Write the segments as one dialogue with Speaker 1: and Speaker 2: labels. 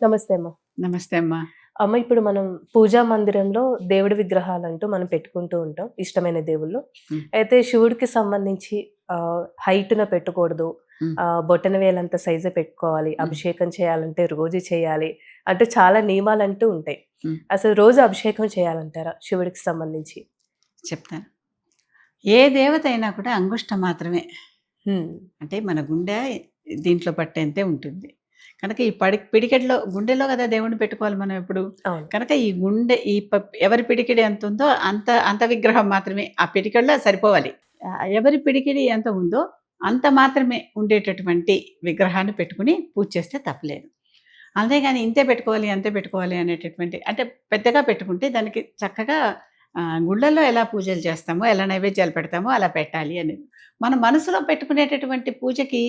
Speaker 1: నమస్తే అమ్మ.
Speaker 2: నమస్తే అమ్మా.
Speaker 1: అమ్మ ఇప్పుడు మనం పూజా మందిరంలో దేవుడి విగ్రహాలంటూ మనం పెట్టుకుంటూ ఉంటాం. ఇష్టమైన దేవుళ్ళు.
Speaker 2: హ్మ్.
Speaker 1: అయితే శివుడికి సంబంధించి హైట్‌న పెట్టకూడదు.
Speaker 2: హ్మ్.
Speaker 1: బొటన వేలంత సైజే పెట్టుకోవాలి.
Speaker 2: హ్మ్.
Speaker 1: అభిషేకం చేయాలంటే రోజు చేయాలి. అంటూ చాలా నియమాలంటూ ఉంటాయి.
Speaker 2: హ్మ్.
Speaker 1: అసలు రోజు అభిషేకం చేయాలంటారా శివుడికి సంబంధించి?
Speaker 2: చెప్తాను. ఏ దేవత అయినా కూడా అంగుష్టం మాత్రమే.
Speaker 1: హ్మ్.
Speaker 2: అంటే మన గుండె దీంట్లో పట్టేంతే ఉంటుంది. కనుక ఈ పిడికెడులో గుండెలో కదా దేవుడిని పెట్టుకోవాలి మనం ఎప్పుడు.
Speaker 1: అవును.
Speaker 2: కనుక ఈ గుండె ఈ ఎవరి పిడికిడి ఎంత ఉందో అంత అంత విగ్రహం మాత్రమే ఆ పిడికెడులో సరిపోవాలి. ఎవరి పిడికిడి ఎంత ఉందో అంత మాత్రమే ఉండేటటువంటి విగ్రహాన్ని పెట్టుకొని పూజ చేస్తే తప్పులేదు. అంతేగాని ఇంతే పెట్టుకోవాలి, అంతే పెట్టుకోవాలి అనేటటువంటి అంటే పెద్దగా పెట్టుకుంటే దానికి చక్కగా గుళ్ళల్లో ఎలా పూజలు చేస్తామో, ఎలా నైవేద్యాలు పెడతామో అలా పెట్టాలి అనేది. మన మనసులో పెట్టుకునేటటువంటి పూజకి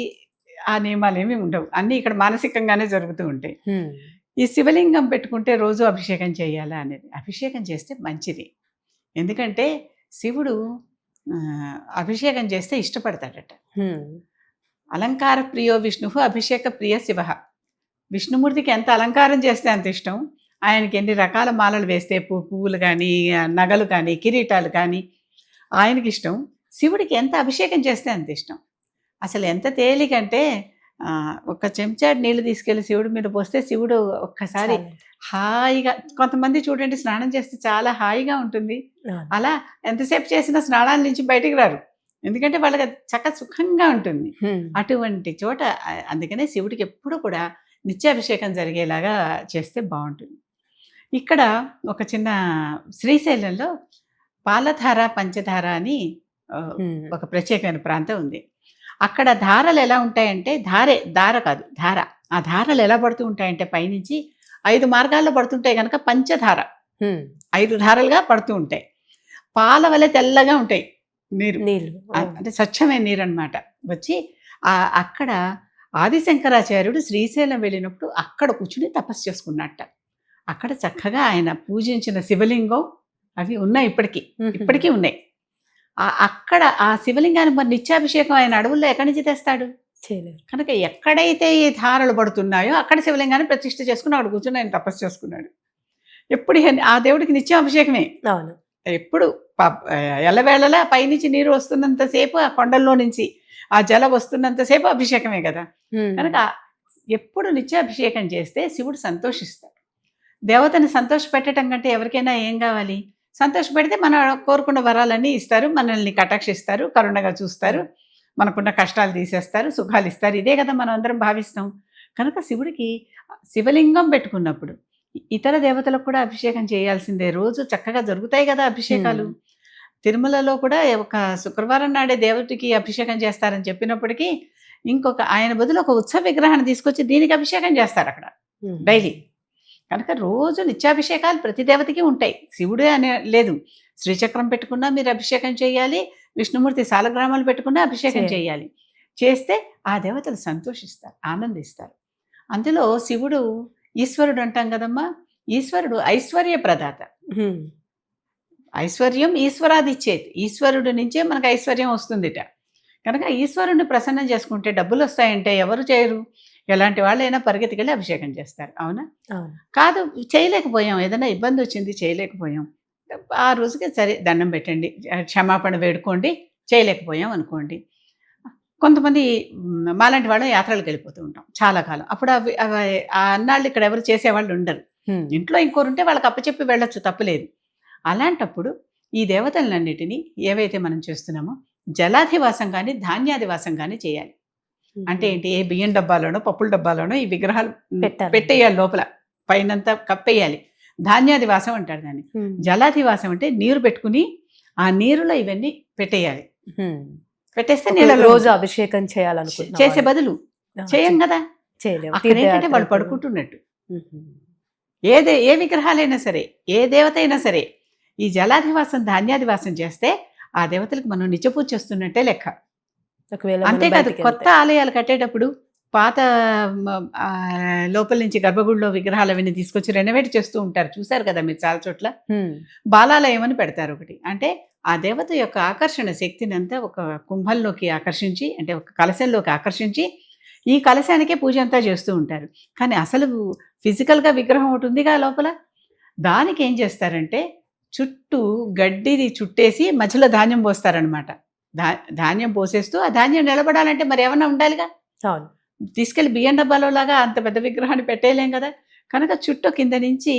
Speaker 2: ఆ నియమాలేమి ఉండవు. అన్నీ ఇక్కడ మానసికంగానే జరుగుతూ ఉంటాయి.
Speaker 1: హ్మ్.
Speaker 2: ఈ శివలింగం పెట్టుకుంటే రోజు అభిషేకం చేయాలా అనేది. అభిషేకం చేస్తే మంచిది. ఎందుకంటే శివుడు అభిషేకం చేస్తే ఇష్టపడతాడట.
Speaker 1: హ్మ్.
Speaker 2: అలంకార ప్రియో విష్ణువు అభిషేక ప్రియ శివః. విష్ణుమూర్తికి ఎంత అలంకారం చేస్తే అంత ఇష్టం. ఆయనకి ఎన్ని రకాల మాలలు వేస్తే పువ్వులు కానీ, నగలు కానీ, కిరీటాలు కానీ ఆయనకిష్టం. శివుడికి ఎంత అభిషేకం చేస్తే అంత ఇష్టం. అసలు ఎంత తేలికంటే ఒక చెంచాడు నీళ్లు తీసుకెళ్ళి శివుడి మీద పోస్తే శివుడు ఒక్కసారి
Speaker 1: చాలా.
Speaker 2: హాయిగా కొంతమంది చూడండి స్నానం చేస్తే చాలా హాయిగా ఉంటుంది.
Speaker 1: అవును.
Speaker 2: అలా ఎంతసేపు చేసినా స్నానాల నుంచి బయటికి రారు. ఎందుకంటే వాళ్ళకి అది సుఖంగా ఉంటుంది.
Speaker 1: హ్మ్.
Speaker 2: అటువంటి చోట అందుకనే శివుడికి ఎప్పుడు కూడా నిత్యాభిషేకం జరిగేలాగా చేస్తే బావుంటుంది. ఇక్కడ ఒక చిన్న శ్రీశైలంలో పాలధార, పంచధార అని
Speaker 1: హ్మ్.
Speaker 2: ఒక ప్రత్యేకమైన ప్రాంతం ఉంది. అక్కడ ధారలు ఎలా ఉంటాయంటే దార కాదు ధార. ఆ ధారలు ఎలా పడుతూ ఉంటాయంటే పైనుంచి 5 మార్గాల్లో పడుతుంటాయి గనక పంచధార.
Speaker 1: హ్మ్.
Speaker 2: 5 ధారలుగా పడుతూ ఉంటాయి. పాల వలె తెల్లగా ఉంటాయి నీరు.
Speaker 1: నీళ్ళు. ఓహ్!
Speaker 2: అంటే స్వచ్ఛమైన నీరనమాట. వచ్చి అక్కడ ఆదిశంకరాచార్యుడు శ్రీశైలం వెళ్ళినప్పుడు అక్కడ కూర్చొని తపస్సు చేసుకున్నట్ట. అక్కడ చక్కగా ఆయన పూజించిన శివలింగం అవి ఉన్నాయి ఇప్పటికి. ఇప్పటికీ ఉన్నాయి. అక్కడ ఆ శివలింగానికి మరి నిత్యాభిషేకం ఆయన అడవుల్లో ఎక్కడి నుంచి తెస్తాడు?
Speaker 1: చేయలేరు.
Speaker 2: కనుక ఎక్కడైతే ఈ ధారలు పడుతున్నాయో అక్కడ శివలింగాన్ని ప్రతిష్ఠ చేసుకుని అక్కడ కూర్చొని ఆయన తపస్సు చేసుకున్నాడు. ఎప్పుడు ఆ దేవుడికి నిత్యం అభిషేకమే.
Speaker 1: అవును.
Speaker 2: ఎప్పుడు ఎల్లవేళలా పైనుంచి నీరు వస్తున్నంత సేపు ఆ కొండల్లో నుంచి ఆ జలం వస్తున్నంత సేపు అభిషేకమే కదా.
Speaker 1: హ్మ్.
Speaker 2: కనుక ఎప్పుడు నిత్యాభిషేకం చేస్తే శివుడు సంతోషిస్తాడు. దేవతని సంతోషపెట్టడం కంటే ఎవరికైనా ఏం కావాలి? సంతోషపెడితే మనం కోరుకున్న వరాలన్నీ ఇస్తారు. మనల్ని కటాక్షిస్తారు. కరుణగా చూస్తారు. మనకున్న కష్టాలు తీసేస్తారు. సుఖాలు ఇస్తారు. ఇదే కదా మనం అందరం భావిస్తాం. కనుక శివుడికి శివలింగం పెట్టుకున్నప్పుడు ఇతర దేవతలకు కూడా అభిషేకం చేయాల్సిందే. రోజు చక్కగా జరుగుతాయి కదా అభిషేకాలు.
Speaker 1: హ్మ్.
Speaker 2: తిరుమలలో కూడా ఒక శుక్రవారం నాడే దేవుడికి అభిషేకం చేస్తారని చెప్పినప్పటికీ ఇంకొక ఆయన బదులు ఒక ఉత్సవ విగ్రహాన్ని తీసుకొచ్చి దీనికి అభిషేకం చేస్తారక్కడ
Speaker 1: హ్మ్.
Speaker 2: డైలీ. కనుక రోజు నిత్యాభిషేకాలు ప్రతి దేవతకి ఉంటాయి. శివుడే అనే లేదు. శ్రీచక్రం పెట్టుకున్నా మీరు అభిషేకం చేయాలి. విష్ణుమూర్తి సాలగ్రామాలు పెట్టుకున్నా అభిషేకం చేయాలి. చేస్తే ఆ దేవతలు సంతోషిస్తారు, ఆనందిస్తారు. అందులో శివుడు ఈశ్వరుడు అంటాం కదమ్మా! ఈశ్వరుడు ఐశ్వర్య ప్రదాత.
Speaker 1: హ్మ్.
Speaker 2: ఐశ్వర్యం ఈశ్వరాదిచ్చేది. ఈశ్వరుడి నుంచే మనకు ఐశ్వర్యం వస్తుందిట. కనుక ఈశ్వరుడిని ప్రసన్నం చేసుకుంటే డబ్బులొస్తాయంటే ఎవరు చేయరు? ఎలాంటి వాళ్ళైనా పరిగెత్తుకెళ్ళి అభిషేకం చేస్తారు. అవునా?
Speaker 1: అవును.
Speaker 2: కాదు చేయలేకపోయాం. ఏదైనా ఇబ్బందొచ్చింది చేయలేకపోయాం. ఆ రోజుకి సరే దండం పెట్టండి. క్షమాపణ వేడుకోండి. చేయలేకపోయాం అనుకోండి. కొంతమంది మాలాంటి వాళ్ళం యాత్రలకెళ్ళిపోతూ ఉంటాం చాలా కాలం. అప్పుడు అవి అవి ఆ అన్నాళ్ళు ఇక్కడ ఎవరు చేసేవాళ్ళు ఉండరు.
Speaker 1: హ్మ్.
Speaker 2: ఇంట్లో ఇంకోరుంటే వాళ్ళకి అప్పచెప్పి వెళ్ళొచ్చు తప్పులేదు. అలాంటప్పుడు ఈ దేవతలన్నిటిని ఏవైతే మనం చేస్తున్నామో జలాధివాసం గాని, ధాన్యాదివాసం గాని చేయాలి. అంటే ఏంటి? ఏ బియ్యం డబ్బాలోనో, పప్పుల డబ్బాలోనో ఈ విగ్రహాలు
Speaker 1: పెట్టాలి.
Speaker 2: పెట్టేయాలి లోపల. పైనంతా కప్పేయాలి. ధాన్యాదివాసం అంటారు దాన్ని.
Speaker 1: హ్మ్.
Speaker 2: జలాధివాసం అంటే నీరు పెట్టుకుని, ఆ నీరులో ఇవన్నీ పెట్టేయాలి.
Speaker 1: హ్మ్.
Speaker 2: పెట్టేస్తే
Speaker 1: ఒక
Speaker 2: నీళ్ళలో
Speaker 1: రోజు అభిషేకం చేయాలనుకుంటున్న
Speaker 2: చేసే
Speaker 1: వాళ్ళు.
Speaker 2: బదులు చేయం గదా!
Speaker 1: చేయలేము.
Speaker 2: అక్కడేంటంటే వాళ్ళు
Speaker 1: తీర్థయాత్రలకు.
Speaker 2: పడుకుంటున్నట్టు.
Speaker 1: హుహు.
Speaker 2: ఏ విగ్రహాలైనా సరే, ఏ దేవత అయినా సరే, ఈ జలాధివాసం, ధాన్యాదివాసం చేస్తే ఆ దేవతలకు మనం నిత్య పూజ చేస్తున్నట్టే లెక్క.
Speaker 1: ఒకవేళ మనం
Speaker 2: అంతేకాదు కొత్త
Speaker 1: బయటికెళ్తే.
Speaker 2: ఆలయాలు కట్టేటప్పుడు పాత లోపల నుంచి గర్భగుడిలో విగ్రహాలు అవన్నీ తీసుకొచ్చి రెనోవేట్ చేస్తూ ఉంటారు. చూసారు కదా మీరు చాలా చోట్ల.
Speaker 1: హ్మ్.
Speaker 2: బాలాలయం అని పెడతారు ఒకటి. అంటే ఆ దేవత యొక్క ఆకర్షణ శక్తినంతా ఒక కుంభంలోకి ఆకర్షించి అంటే ఒక కలశంలోకి ఆకర్షించి ఈ కలశానికే పూజ అంతా చేస్తూ ఉంటారు. కానీ అసలు ఫిజికల్‌గా విగ్రహం ఒకటి ఉందిగా లోపల. దానికి ఏం చేస్తారంటే చుట్టూ గడ్డిని చుట్టేసి మధ్యలో ధాన్యం పోస్తారనమాట. ధాన్యం పోసేస్తూ ఆ ధాన్యం నిలబడాలంటే మరి ఏమన్నా ఉండాలిగా.
Speaker 1: అవును.
Speaker 2: తీసుకెళ్ళి బియ్యం డబ్బాలో లాగా అంత పెద్ద విగ్రహాన్ని పెట్టేయలేం కదా. కనుక చుట్టూ కింద నుంచి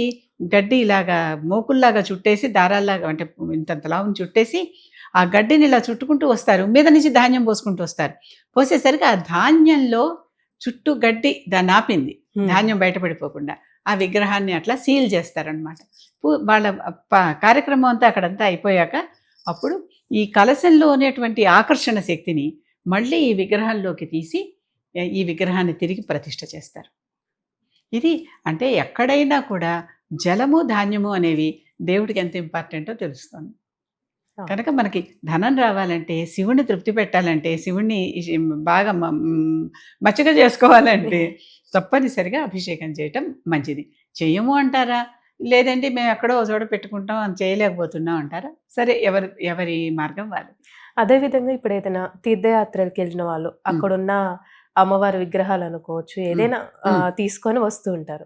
Speaker 2: గడ్డి ఇలాగా మోకుల్లాగా చుట్టేసి దారాల్లాగా అంటే ఇంతంత లావున చుట్టేసి ఆ గడ్డిని ఇలా చుట్టుకుంటూ వస్తారు. మీద నుంచి ధాన్యం పోసుకుంటూ వస్తారు. పోసేసరికి ఆ ధాన్యంలో చుట్టూ గడ్డి దాన్ని ఆపింది. ధాన్యం బయటపడిపోకుండా. ఆ విగ్రహాన్ని అట్లా సీల్ చేస్తారనమాట. వాళ్ళ కార్యక్రమం అంతా అక్కడంతా అయిపోయాక అప్పుడు ఈ కలశంలో ఉన్నటువంటి ఆకర్షణ శక్తిని మళ్ళీ ఈ విగ్రహంలోకి తీసి ఈ విగ్రహాన్ని తిరిగి ప్రతిష్ఠ చేస్తారు. ఇది అంటే ఎక్కడైనా కూడా జలము ధాన్యము అనేవి దేవుడికి ఎంత ఇంపార్టెంటో తెలుస్తుంది. కనుక మనకి ధనం రావాలంటే, శివుణ్ణి తృప్తి పెట్టాలంటే, శివుణ్ణి బాగా మచ్చిక చేసుకోవాలంటే తప్పనిసరిగా అభిషేకం చేయటం మంచిది. చెయ్యము అంటారా? లేదంటే మేము ఎక్కడో ఒక చోట పెట్టుకుంటాం అని చేయలేకపోతున్నాం అంటారా? సరే, ఎవరి మార్గం వాళ్ళు.
Speaker 1: అదేవిధంగా ఇప్పుడు ఏదైనా తీర్థయాత్రలకు వెళ్ళిన వాళ్ళు అక్కడున్న అమ్మవారి విగ్రహాలు అనుకోవచ్చు, ఏదైనా తీసుకొని వస్తూ ఉంటారు.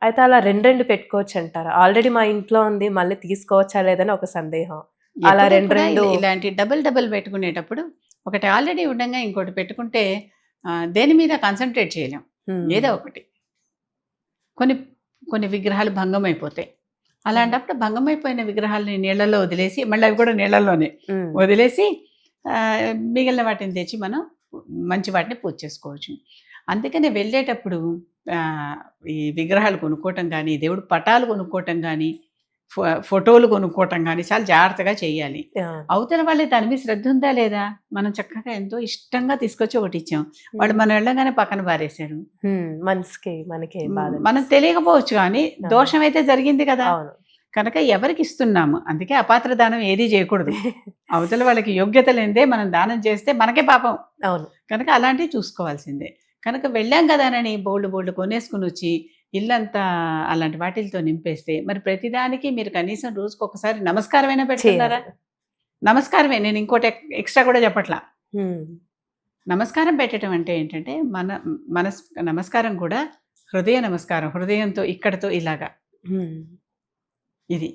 Speaker 1: అయితే అలా రెండు పెట్టుకోవచ్చు అంటారా? ఆల్రెడీ మా ఇంట్లో ఉంది, మళ్ళీ తీసుకోవచ్చా లేదని ఒక సందేహం. అలా రెండు
Speaker 2: ఇలాంటి డబుల్ పెట్టుకునేటప్పుడు ఒకటి ఆల్రెడీ ఉండగా ఇంకోటి పెట్టుకుంటే దేని మీద కాన్సన్ట్రేట్ చేయలేం. ఏదో ఒకటి కొన్ని విగ్రహాలు భంగం అయిపోతాయి. అలాంటప్పుడు భంగమైపోయిన విగ్రహాలని నీళ్ళల్లో వదిలేసి, మళ్ళీ అవి కూడా నీళ్ళల్లోనే వదిలేసి మిగిలిన వాటిని తెచ్చి మనం మంచి వాటిని పూజ చేసుకోవచ్చు. అందుకనే వెళ్ళేటప్పుడు ఈ విగ్రహాలు కొనుక్కోవటం కానీ, దేవుడు పటాలు కొనుక్కోవటం కానీ, ఫోటోలు కొనుక్కోవటం కానీ చాలా జాగ్రత్తగా చేయాలి. అవతల వాళ్ళే దాని మీద శ్రద్ధ ఉందా లేదా? మనం చక్కగా ఎంతో ఇష్టంగా తీసుకొచ్చి ఒకటి ఇచ్చాం, వాళ్ళు మనం వెళ్ళగానే పక్కన పారేశారు.
Speaker 1: మనకి
Speaker 2: మనం తెలియకపోవచ్చు కానీ దోషం అయితే జరిగింది కదా. కనుక ఎవరికి ఇస్తున్నాము? అందుకే అపాత్ర దానం ఏదీ చేయకూడదు. అవతల వాళ్ళకి యోగ్యత లేదే మనం దానం చేస్తే మనకే పాపం.
Speaker 1: అవును.
Speaker 2: కనుక అలాంటివి చూసుకోవాల్సిందే. కనుక వెళ్ళాం కదానని బోల్డ్ కొనేసుకుని వచ్చి ఇల్లంతా అలాంటి వాటిలతో నింపేస్తే మరి ప్రతిదానికి మీరు కనీసం రోజుకు ఒకసారి నమస్కారమైనా పెడుతున్నారా? నమస్కారమే, నేను ఇంకోటి ఎక్స్ట్రా కూడా చెప్పట్లా. నమస్కారం పెట్టడం అంటే ఏంటంటే మన నమస్కారం కూడా హృదయ నమస్కారం, హృదయంతో ఇక్కడతో ఇలాగా. ఇది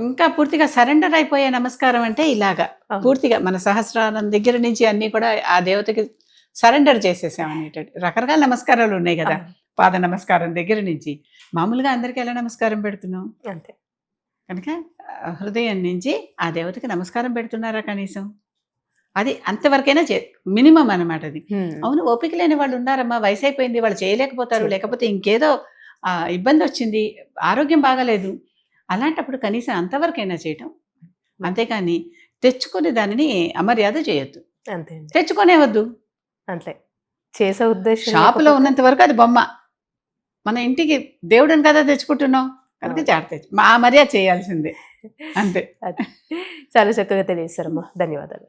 Speaker 2: ఇంకా పూర్తిగా సరెండర్ అయిపోయే నమస్కారం అంటే ఇలాగా పూర్తిగా మన సహస్రారం దగ్గర నుంచి అన్నీ కూడా ఆ దేవతకి సరెండర్ చేసేసాం అనేటట్టు. రకరకాల నమస్కారాలు ఉన్నాయి కదా. పాద నమస్కారం దగ్గర నుంచి మామూలుగా అందరికీ ఎలా నమస్కారం పెడుతున్నాం
Speaker 1: అంతే.
Speaker 2: కనుక హృదయం నుంచి ఆ దేవతకి నమస్కారం పెడుతున్నారా కనీసం? అది అంతవరకైనా మినిమం అన్నమాట అది. అవును, ఓపిక లేని వాళ్ళు ఉన్నారమ్మా, వయసు అయిపోయింది, వాళ్ళు చేయలేకపోతారు, లేకపోతే ఇంకేదో ఇబ్బంది వచ్చింది, ఆరోగ్యం బాగాలేదు, అలాంటప్పుడు కనీసం అంతవరకైనా చేయటం. అంతేకాని తెచ్చుకునే దానిని అమర్యాద చేయొద్దు.
Speaker 1: అంతే,
Speaker 2: తెచ్చుకునేవద్దు.
Speaker 1: అంతే చేసే ఉద్దేశం.
Speaker 2: షాపులో ఉన్నంత వరకు అది బొమ్మ, మన ఇంటికి దేవుడిని కదా తెచ్చుకుంటున్నాం కనుక జాగ్రత్త, ఆ మర్యాద చేయాల్సిందే. అంతే.
Speaker 1: చాలా చక్కగా తెలియజేశారమ్మా, ధన్యవాదాలు.